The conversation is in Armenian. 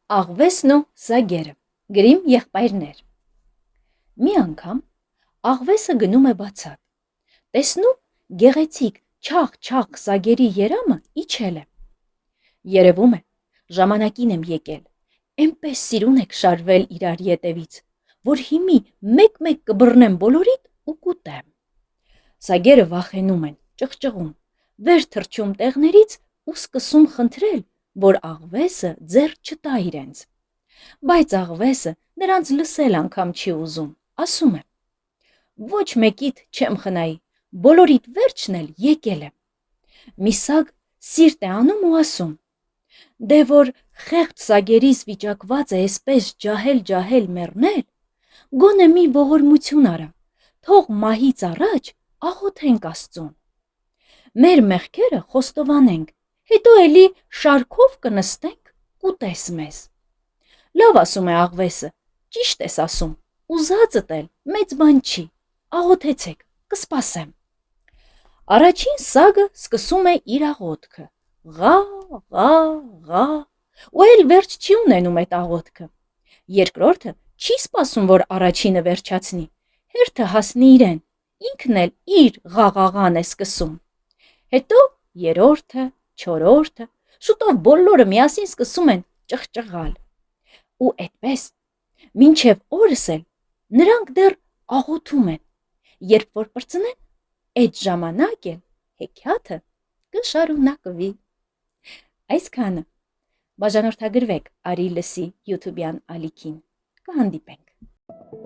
Աղվեսն ու սագերը, գրիմ եղբայրներ։ Մի անգամ աղվեսը գնում է բացատ, տեսնում գեղեցիկ չաղ սագերի երամը իջել է։ Երևում է, ժամանակին եմ եկել, էնպես սիրուն եք շարվել իրար ետևից, որ հիմի մեկ-մեկ կբռնեմ բոլորիդ ու կուտեմ։ Սագերը վախենում են, ճղճղում, վեր թռչում տեղներից ու սկսում խնդրել, որ աղվեսը ձեռ չտա իրենց։ Բայց աղվեսը նրանց լսել անգամ չի ուզում, ասում է. ոչ մեկիդ չեմ խնայի, բոլորիդ վերջն էլ եկել է։ Մի սագ սիրտ է անում ու ասում. դե որ խեղճ սագերիս վիճակված է էսպես ջահել մեռնել, գոնե մի ողորմություն արա, թող մահից առաջ աղոթենք Աստծուն։ Մեր մեղքերը խոստովանենք, հետո էլի շարքով կնստենք, կուտես մեզ։ Լավ, ասում է աղվեսը, ճիշտ ես ասում, ուզածդ էլ մեծ բան չի, աղոթեցեք, կսպասեմ։ Առաջին սագը սկսում է իր աղոթքը, ղա, ու էլ վերջ չի ունենում այդ աղոթքը։ Երկրորդը չի սպասում, որ առաջինը վերջացնի, հերթը հասնի իրեն, ինքն էլ իր ղաղաղան է սկսում։ Հետո երրորդը, չորրորդը, շուտով բոլորը միասին սկսում են ճղճղալ։ Ու էդպես, մինչև օրս էլ նրանք դեռ աղոթում են, երբ որ պրծնեն, այդ ժամանակ էլ հեքիաթը կշարունակվի։ Այսքանը, բաժանորդագրվեք Արի լսի յութուբյան ալիքին, կհանդիպենք։